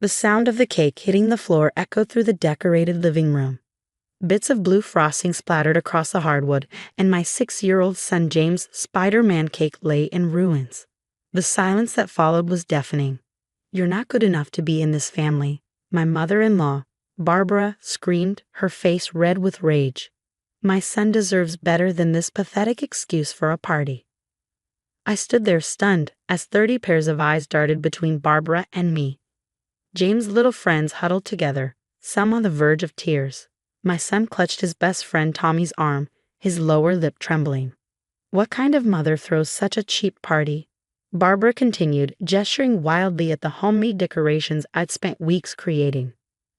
The sound of the cake hitting the floor echoed through the decorated living room. Bits of blue frosting splattered across the hardwood, and my 6-year-old son James' Spider-Man cake lay in ruins. The silence that followed was deafening. "You're not good enough to be in this family," my mother-in-law, Barbara, screamed, her face red with rage. "My son deserves better than this pathetic excuse for a party." I stood there stunned as 30 pairs of eyes darted between Barbara and me. James' little friends huddled together, some on the verge of tears. My son clutched his best friend Tommy's arm, his lower lip trembling. "What kind of mother throws such a cheap party?" Barbara continued, gesturing wildly at the homemade decorations I'd spent weeks creating.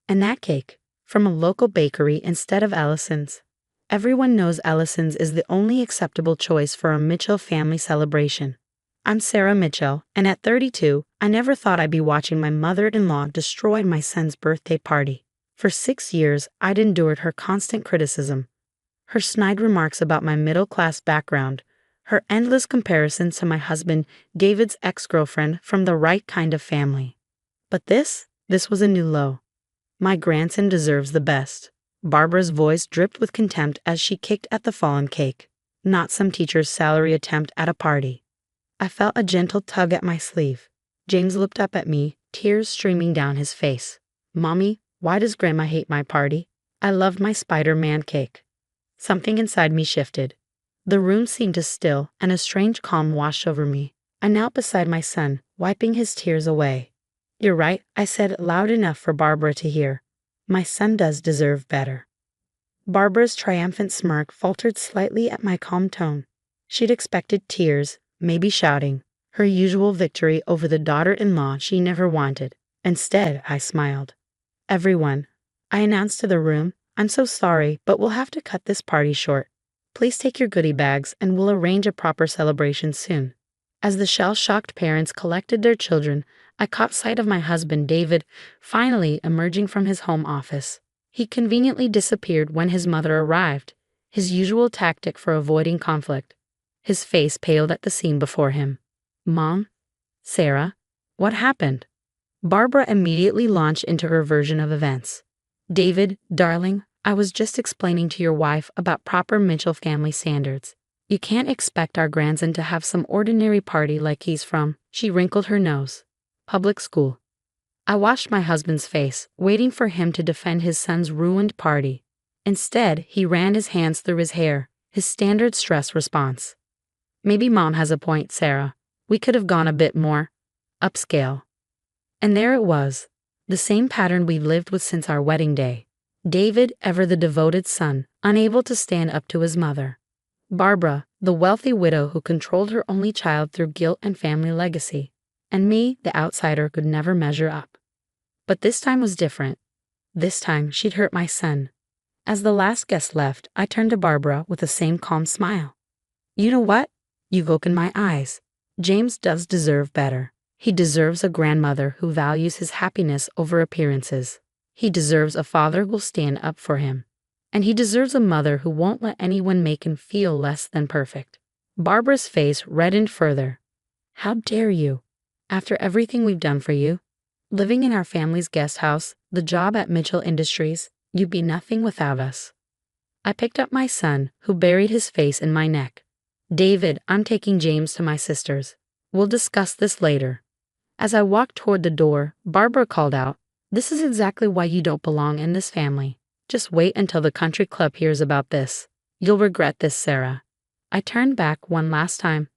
"And that cake, from a local bakery instead of Ellison's. Everyone knows Ellison's is the only acceptable choice for a Mitchell family celebration. I'm Sarah Mitchell, and at 32, I never thought I'd be watching my mother-in-law destroy my son's birthday party. For 6 years, I'd endured her constant criticism, her snide remarks about my middle-class background, her endless comparisons to my husband, David's ex-girlfriend from the right kind of family. But this was a new low. My grandson deserves the best." Barbara's voice dripped with contempt as she kicked at the fallen cake, not some teacher's salary attempt at a party. I felt a gentle tug at my sleeve. James looked up at me, tears streaming down his face. "Mommy, why does Grandma hate my party? I loved my Spider-Man cake." Something inside me shifted. The room seemed to still, and a strange calm washed over me. I knelt beside my son, wiping his tears away. "You're right," I said loud enough for Barbara to hear. "My son does deserve better." Barbara's triumphant smirk faltered slightly at my calm tone. She'd expected tears, maybe shouting, her usual victory over the daughter-in-law she never wanted. Instead, I smiled. "Everyone," I announced to the room, "I'm so sorry, but we'll have to cut this party short. Please take your goodie bags and we'll arrange a proper celebration soon." As the shell-shocked parents collected their children, I caught sight of my husband, David, finally emerging from his home office. He conveniently disappeared when his mother arrived, his usual tactic for avoiding conflict. His face paled at the scene before him. "Mom? Sarah? What happened?" Barbara immediately launched into her version of events. "David, darling, I was just explaining to your wife about proper Mitchell family standards. You can't expect our grandson to have some ordinary party like he's from," she wrinkled her nose, "public school." I watched my husband's face, waiting for him to defend his son's ruined party. Instead, he ran his hands through his hair, his standard stress response. "Maybe Mom has a point, Sarah. We could have gone a bit more upscale." And there it was, the same pattern we've lived with since our wedding day. David, ever the devoted son, unable to stand up to his mother. Barbara, the wealthy widow who controlled her only child through guilt and family legacy. And me, the outsider, could never measure up. But this time was different. This time, she'd hurt my son. As the last guest left, I turned to Barbara with the same calm smile. "You know what? You've opened my eyes. James does deserve better. He deserves a grandmother who values his happiness over appearances. He deserves a father who'll stand up for him. And he deserves a mother who won't let anyone make him feel less than perfect." Barbara's face reddened further. "How dare you? After everything we've done for you, living in our family's guest house, the job at Mitchell Industries, you'd be nothing without us." I picked up my son, who buried his face in my neck. "David, I'm taking James to my sister's. We'll discuss this later." As I walked toward the door, Barbara called out, "This is exactly why you don't belong in this family. Just wait until the country club hears about this. You'll regret this, Sarah." I turned back one last time.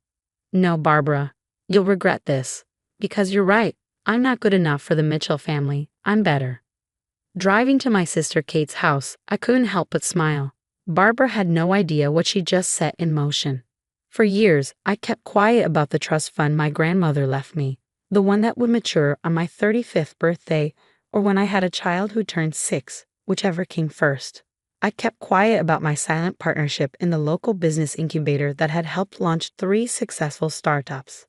"No, Barbara, you'll regret this. Because you're right, I'm not good enough for the Mitchell family. I'm better." Driving to my sister Kate's house, I couldn't help but smile. Barbara had no idea what she just set in motion. For years, I kept quiet about the trust fund my grandmother left me, the one that would mature on my 35th birthday or when I had a child who turned 6, whichever came first. I kept quiet about my silent partnership in the local business incubator that had helped launch 3 successful startups.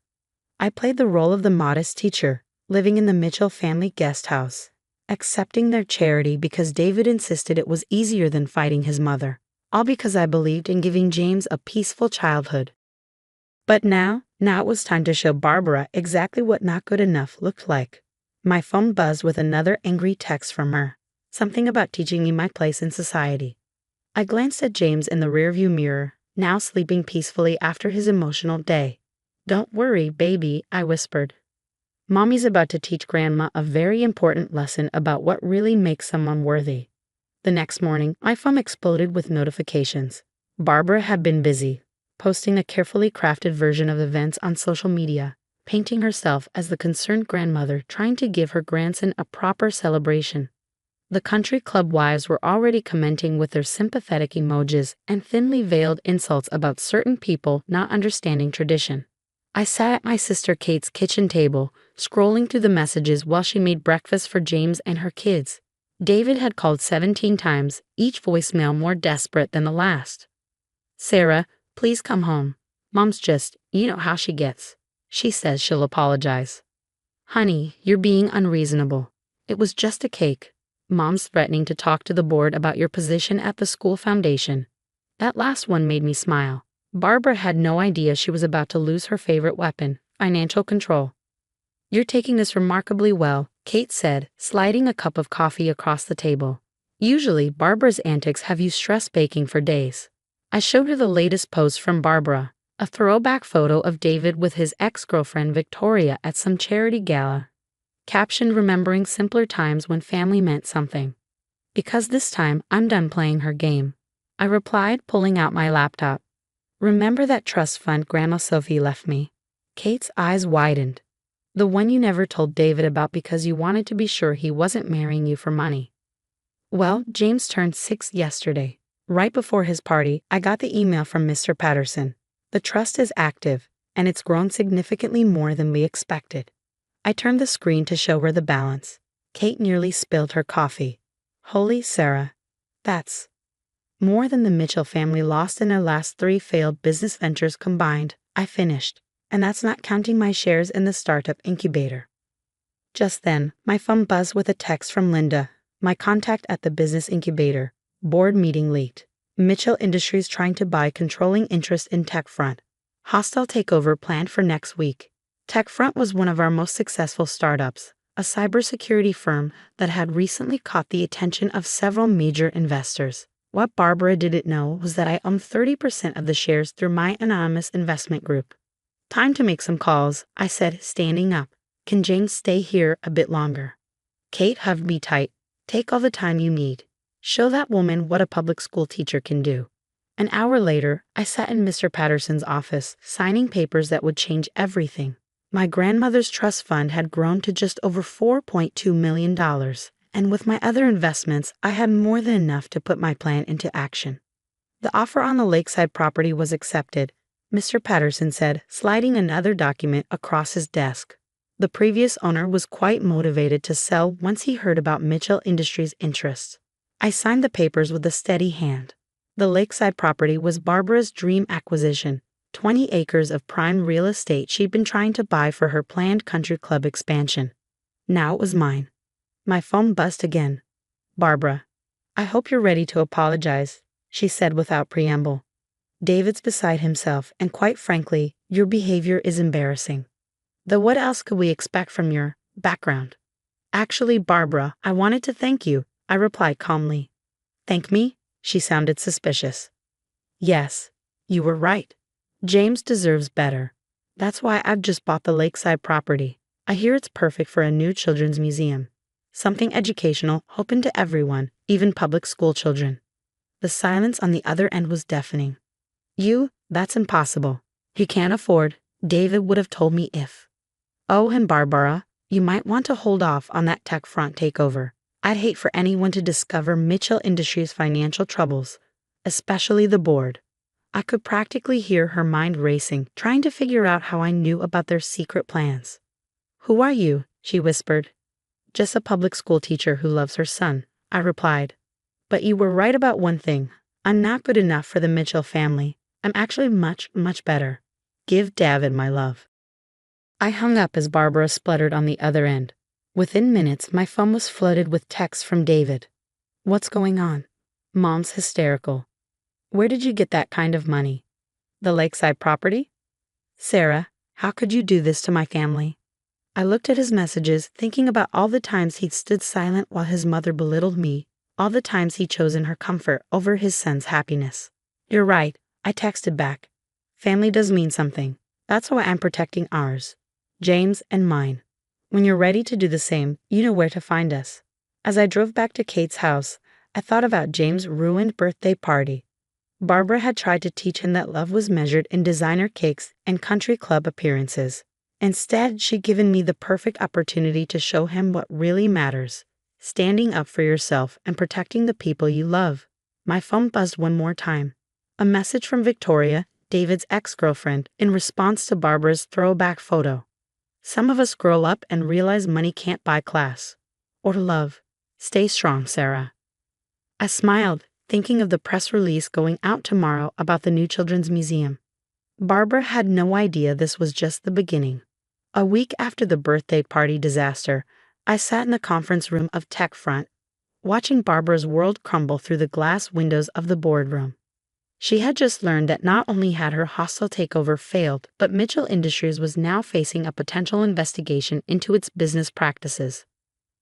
I played the role of the modest teacher, living in the Mitchell family guest house, accepting their charity because David insisted it was easier than fighting his mother, all because I believed in giving James a peaceful childhood. But now it was time to show Barbara exactly what not good enough looked like. My phone buzzed with another angry text from her. Something about teaching me my place in society. I glanced at James in the rearview mirror, now sleeping peacefully after his emotional day. "Don't worry, baby," I whispered. "Mommy's about to teach Grandma a very important lesson about what really makes someone worthy." The next morning, my phone exploded with notifications. Barbara had been busy, posting a carefully crafted version of events on social media, painting herself as the concerned grandmother trying to give her grandson a proper celebration. The country club wives were already commenting with their sympathetic emojis and thinly veiled insults about certain people not understanding tradition. I sat at my sister Kate's kitchen table, scrolling through the messages while she made breakfast for James and her kids. David had called 17 times, each voicemail more desperate than the last. "Sarah, please come home. Mom's just, you know how she gets. She says she'll apologize." "Honey, you're being unreasonable. It was just a cake. Mom's threatening to talk to the board about your position at the school foundation." That last one made me smile. Barbara had no idea she was about to lose her favorite weapon, financial control. "You're taking this remarkably well," Kate said, sliding a cup of coffee across the table. Usually, Barbara's antics have you stress baking for days. I showed her the latest post from Barbara, a throwback photo of David with his ex-girlfriend Victoria at some charity gala, captioned "Remembering simpler times when family meant something." "Because this time, I'm done playing her game," I replied, pulling out my laptop. "Remember that trust fund Grandma Sophie left me?" Kate's eyes widened. "The one you never told David about because you wanted to be sure he wasn't marrying you for money?" "Well, James turned 6 yesterday. Right before his party, I got the email from Mr. Patterson. The trust is active, and it's grown significantly more than we expected." I turned the screen to show her the balance. Kate nearly spilled her coffee. "Holy Sarah, that's more than the Mitchell family lost in their last 3 failed business ventures combined," I finished. "And that's not counting my shares in the startup incubator." Just then, my phone buzzed with a text from Linda, my contact at the business incubator. "Board meeting leaked. Mitchell Industries trying to buy controlling interest in TechFront. Hostile takeover planned for next week." TechFront was one of our most successful startups, a cybersecurity firm that had recently caught the attention of several major investors. What Barbara didn't know was that I owned 30% of the shares through my anonymous investment group. "Time to make some calls," I said, standing up. "Can James stay here a bit longer?" Kate hugged me tight. "Take all the time you need. Show that woman what a public school teacher can do." An hour later, I sat in Mr. Patterson's office, signing papers that would change everything. My grandmother's trust fund had grown to just over $4.2 million, and with my other investments, I had more than enough to put my plan into action. The offer on the lakeside property was accepted, Mr. Patterson said, sliding another document across his desk. The previous owner was quite motivated to sell once he heard about Mitchell Industries' interests. I signed the papers with a steady hand. The lakeside property was Barbara's dream acquisition, 20 acres of prime real estate she'd been trying to buy for her planned country club expansion. Now it was mine. My phone buzzed again. "Barbara, I hope you're ready to apologize," she said without preamble. "David's beside himself, and quite frankly, your behavior is embarrassing. Though what else could we expect from your background?" "Actually, Barbara, I wanted to thank you," I replied calmly. "Thank me?" She sounded suspicious. "Yes, you were right. James deserves better. That's why I've just bought the lakeside property. I hear it's perfect for a new children's museum. Something educational, open to everyone, even public school children." The silence on the other end was deafening. That's impossible. You can't afford. David would have told me if. "Oh, and Barbara, you might want to hold off on that TechFront takeover. I'd hate for anyone to discover Mitchell Industries' financial troubles, especially the board." I could practically hear her mind racing, trying to figure out how I knew about their secret plans. "Who are you?" she whispered. "Just a public school teacher who loves her son," I replied. "But you were right about one thing. I'm not good enough for the Mitchell family. I'm actually much, much better. Give David my love." I hung up as Barbara spluttered on the other end. Within minutes, my phone was flooded with texts from David. "What's going on? Mom's hysterical. Where did you get that kind of money? The lakeside property? Sarah, how could you do this to my family? I looked at his messages, thinking about all the times he'd stood silent while his mother belittled me, all the times he'd chosen her comfort over his son's happiness. You're right, I texted back. Family does mean something. That's why I'm protecting ours. James and mine. When you're ready to do the same, you know where to find us. As I drove back to Kate's house, I thought about James' ruined birthday party. Barbara had tried to teach him that love was measured in designer cakes and country club appearances. Instead, she'd given me the perfect opportunity to show him what really matters: standing up for yourself and protecting the people you love. My phone buzzed one more time. A message from Victoria, David's ex-girlfriend, in response to Barbara's throwback photo. Some of us grow up and realize money can't buy class. Or love. Stay strong, Sarah. I smiled, thinking of the press release going out tomorrow about the new children's museum. Barbara had no idea this was just the beginning. A week after the birthday party disaster, I sat in the conference room of TechFront, watching Barbara's world crumble through the glass windows of the boardroom. She had just learned that not only had her hostile takeover failed, but Mitchell Industries was now facing a potential investigation into its business practices.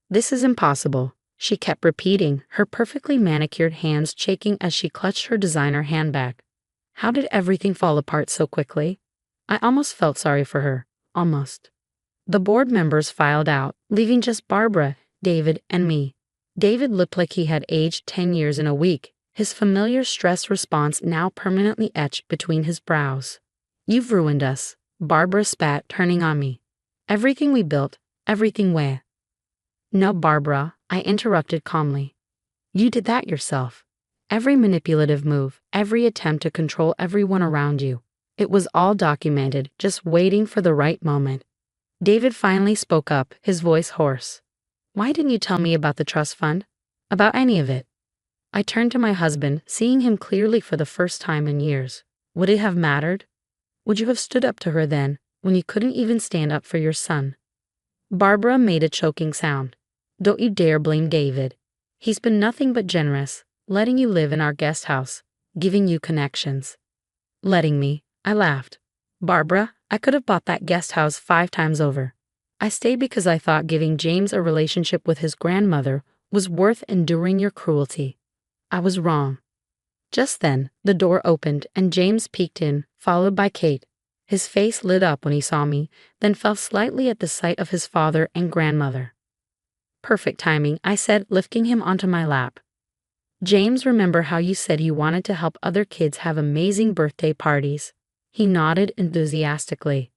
This is impossible, she kept repeating, her perfectly manicured hands shaking as she clutched her designer handbag. How did everything fall apart so quickly? I almost felt sorry for her. Almost. The board members filed out, leaving just Barbara, David, and me. David looked like he had aged 10 years in a week, his familiar stress response now permanently etched between his brows. You've ruined us, Barbara spat, turning on me. Everything we built, everything we. No, Barbara, I interrupted calmly. You did that yourself. Every manipulative move, every attempt to control everyone around you. It was all documented, just waiting for the right moment. David finally spoke up, his voice hoarse. Why didn't you tell me about the trust fund? About any of it? I turned to my husband, seeing him clearly for the first time in years. Would it have mattered? Would you have stood up to her then, when you couldn't even stand up for your son? Barbara made a choking sound. Don't you dare blame David. He's been nothing but generous, letting you live in our guest house, giving you connections. Letting me, I laughed. Barbara, I could have bought that guest house 5 times over. I stayed because I thought giving James a relationship with his grandmother was worth enduring your cruelty. I was wrong. Just then, the door opened and James peeked in, followed by Kate. His face lit up when he saw me, then fell slightly at the sight of his father and grandmother. Perfect timing, I said, lifting him onto my lap. James, remember how you said you wanted to help other kids have amazing birthday parties? He nodded enthusiastically.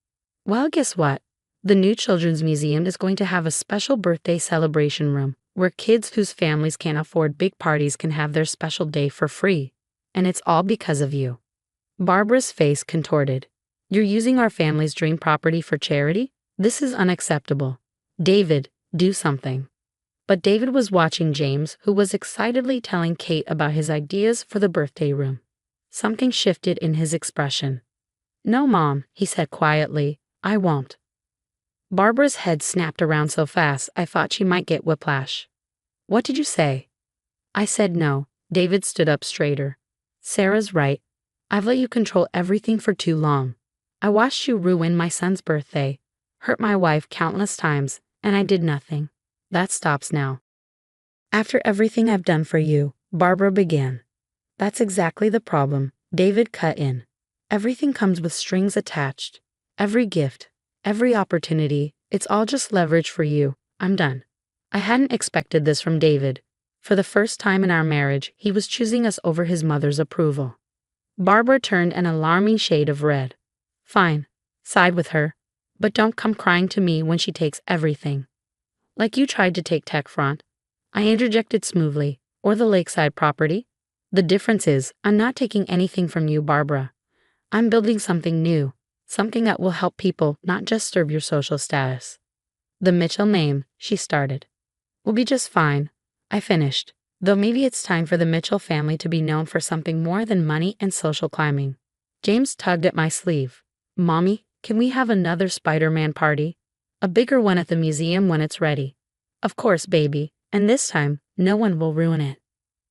Well, guess what? The new Children's Museum is going to have a special birthday celebration room where kids whose families can't afford big parties can have their special day for free. And it's all because of you. Barbara's face contorted. You're using our family's dream property for charity? This is unacceptable. David, do something. But David was watching James, who was excitedly telling Kate about his ideas for the birthday room. Something shifted in his expression. No, Mom, he said quietly, I won't. Barbara's head snapped around so fast I thought she might get whiplash. What did you say? I said no. David stood up straighter. Sarah's right. I've let you control everything for too long. I watched you ruin my son's birthday, hurt my wife countless times, and I did nothing. That stops now. After everything I've done for you, Barbara began. That's exactly the problem, David cut in. Everything comes with strings attached. Every gift, every opportunity, it's all just leverage for you. I'm done. I hadn't expected this from David. For the first time in our marriage, he was choosing us over his mother's approval. Barbara turned an alarming shade of red. Fine, side with her, but don't come crying to me when she takes everything. Like you tried to take TechFront. I interjected smoothly, or the lakeside property. The difference is, I'm not taking anything from you, Barbara. I'm building something new, something that will help people, not just serve your social status. The Mitchell name, she started, will be just fine. I finished, though maybe it's time for the Mitchell family to be known for something more than money and social climbing. James tugged at my sleeve. Mommy, can we have another Spider-Man party? A bigger one at the museum when it's ready. Of course, baby, and this time, no one will ruin it.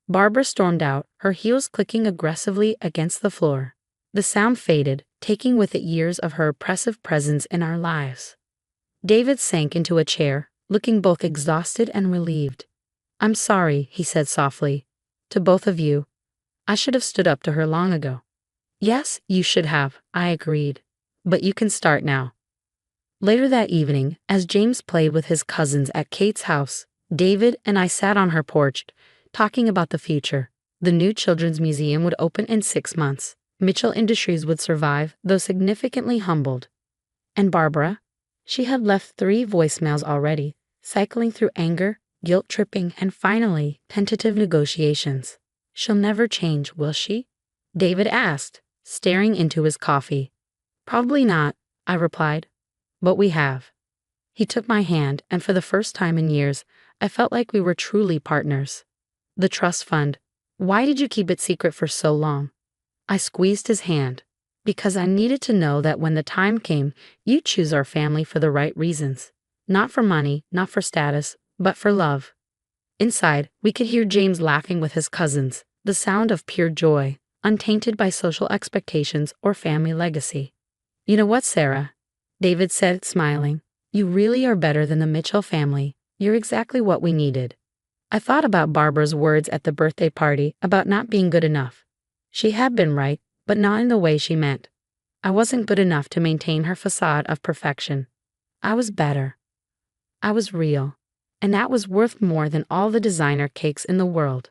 Barbara stormed out, her heels clicking aggressively against the floor. The sound faded, taking with it years of her oppressive presence in our lives. David sank into a chair, looking both exhausted and relieved. I'm sorry, he said softly. To both of you. I should have stood up to her long ago. Yes, you should have, I agreed. But you can start now. Later that evening, as James played with his cousins at Kate's house, David and I sat on her porch, talking about the future. The new children's museum would open in 6 months. Mitchell Industries would survive, though significantly humbled. And Barbara? She had left 3 voicemails already, cycling through anger, guilt-tripping, and finally, tentative negotiations. She'll never change, will she? David asked, staring into his coffee. Probably not, I replied. But we have. He took my hand, and for the first time in years, I felt like we were truly partners. The trust fund. Why did you keep it secret for so long? I squeezed his hand. Because I needed to know that when the time came, you'd choose our family for the right reasons. Not for money, not for status, but for love. Inside, we could hear James laughing with his cousins, the sound of pure joy, untainted by social expectations or family legacy. You know what, Sarah? David said, smiling. You really are better than the Mitchell family. You're exactly what we needed. I thought about Barbara's words at the birthday party about not being good enough. She had been right, but not in the way she meant. I wasn't good enough to maintain her facade of perfection. I was better. I was real. And that was worth more than all the designer cakes in the world.